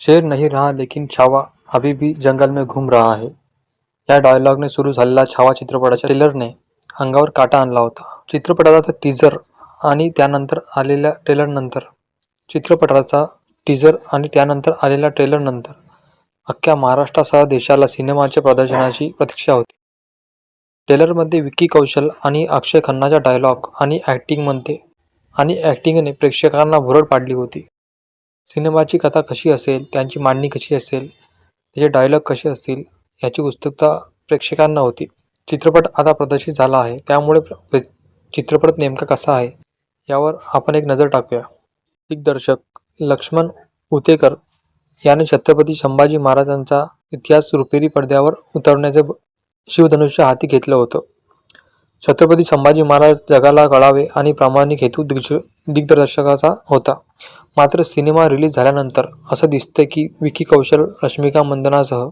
शेर नहीं रहा लेकिन छावा अभी भी जंगल में घूम रहा है. या डायलॉगने सुरू झालेला छावा चित्रपटाच्या ट्रेलरने अंगावर काटा आणला होता. चित्रपटाचा टीजर आणि त्यानंतर आलेल्या ट्रेलरनंतर अख्ख्या महाराष्ट्रासह देशाला सिनेमाच्या प्रदर्शनाची प्रतीक्षा होती. ट्रेलरमध्ये विक्की कौशल आणि अक्षय खन्नाच्या डायलॉग आणि ॲक्टिंगने प्रेक्षकांना भुरळ पाडली होती. सिनेमाची कथा कशी असेल, त्यांची मांडणी कशी असेल, त्याचे डायलॉग कसे असतील याची उत्सुकता प्रेक्षकांना होती. चित्रपट आता प्रदर्शित झाला आहे, त्यामुळे चित्रपट नेमका कसा आहे यावर आपण एक नजर टाकूया. दिग्दर्शक लक्ष्मण उतेकर याने छत्रपती संभाजी महाराजांचा इतिहास रुपेरी पडद्यावर उतरवण्याचे शिवधनुष्य हाती घेतलं होतं. छत्रपती संभाजी महाराज जगाला कळावे आणि प्रामाणिक हेतू दिग्दर्शकाचा होता. मात्र सिनेमा रिलीज झाल्यानंतर असं दिसतंय की विक्की कौशल, रश्मिका मंदानासह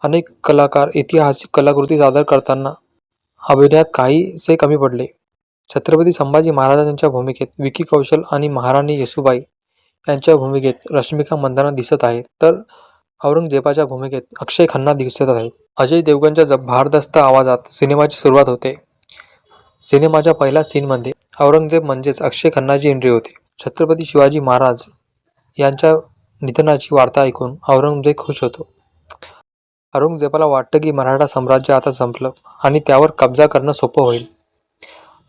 अनेक कलाकार ऐतिहासिक कलाकृती सादर करताना अभिनयात काहीसे कमी पडले. छत्रपती संभाजी महाराजांच्या भूमिकेत विक्की कौशल आणि महाराणी येसूबाई यांच्या भूमिकेत रश्मिका मंदाना दिसत आहेत, तर औरंगजेबाच्या भूमिकेत अक्षय खन्ना दिसत आहेत. अजय देवगणच्या जबरदस्त आवाजात सिनेमाची सुरुवात होते. सिनेमाच्या पहिल्या सीनमध्ये औरंगजेब म्हणजेच अक्षय खन्नाची एंट्री होते. छत्रपती शिवाजी महाराज यांच्या निधनाची वार्ता ऐकून औरंगजेब खुश होतो. औरंगजेबाला वाटतं की मराठा साम्राज्य आता संपलं आणि त्यावर कब्जा करणं सोपं होईल.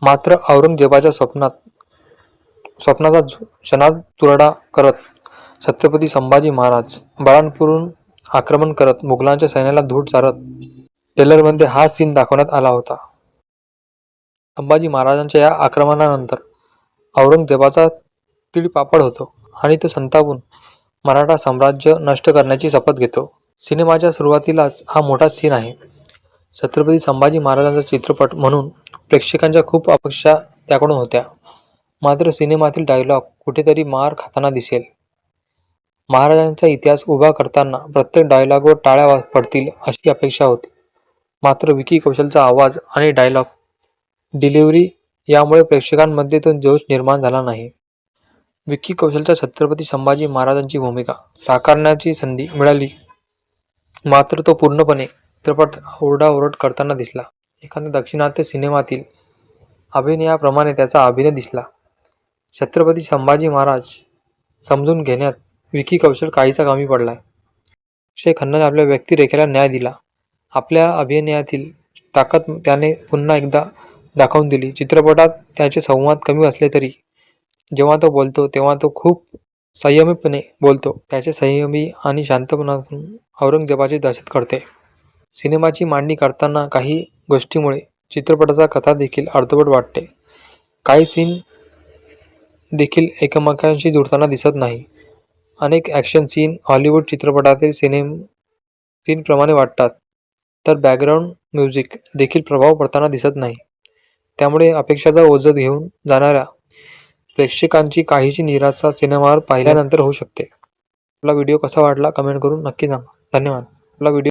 मात्र औरंगजेबाच्या स्वप्नाचा क्षणात चुरडा करत छत्रपती संभाजी महाराज बाळापूरहून आक्रमण करत मुघलांच्या सैन्याला धूळ चारत. ट्रेलरमध्ये हा सीन दाखवण्यात आला होता. संभाजी महाराजांच्या या आक्रमणानंतर औरंगजेबाचा तिळपापड होतो आणि तो संतापून मराठा साम्राज्य नष्ट करण्याची शपथ घेतो. सिनेमाच्या सुरुवातीलाच हा मोठा सीन आहे. छत्रपती संभाजी महाराजांचा चित्रपट म्हणून प्रेक्षकांच्या खूप अपेक्षा त्याकडून होत्या. मात्र सिनेमातील डायलॉग कुठेतरी मार खाताना दिसेल. महाराजांचा इतिहास उभा करताना प्रत्येक डायलॉगवर टाळ्या पडतील अशी अपेक्षा होती. मात्र विक्की कौशलचा आवाज आणि डायलॉग डिलिव्हरी यामुळे प्रेक्षकांमध्ये तो जोश निर्माण झाला नाही. विक्की कौशलच्या छत्रपती संभाजी महाराजांची भूमिका साकारण्याची संधी मिळाली, मात्र तो पूर्णपणे चित्रपट ओरडाओरड करताना दिसला. एखाद्या दाक्षिणात्य सिनेमातील अभिनयाप्रमाणे त्याचा अभिनय दिसला. छत्रपती संभाजी महाराज समजून घेण्यात विक्की कौशल काहीसा कमी पडलाय. अक्षय खन्नाने आपल्या व्यक्तिरेखेला न्याय दिला. आपल्या अभिनयातील ताकद त्याने पुन्हा एकदा दाखवून दिली. चित्रपटात त्याचे संवाद कमी असले तरी जेव्हा तो बोलतो तेव्हा तो खूप संयमीपणे बोलतो. त्याचे संयमी आणि शांतपणातून औरंगजेबाची दहशत कळते. सिनेमाची मांडणी करताना काही गोष्टींमुळे चित्रपटाचा कथा देखील अर्धवट वाटते. काही सीन देखील एकमेकांशी जुळताना दिसत नाही. अनेक ॲक्शन सीन हॉलिवूड चित्रपटातील सीनप्रमाणे वाटतात, तर बॅकग्राऊंड म्युझिक देखील प्रभाव पडताना दिसत नाही. त्यामुळे अपेक्षाचा ओझं घेऊन जाणाऱ्या प्रेक्षकांची काहीशी निराशा सिनेमावर पाहिल्यानंतर होऊ शकते. आपला व्हिडिओ कसा वाटला कमेंट करून नक्की सांगा. धन्यवाद. आपला व्हिडिओ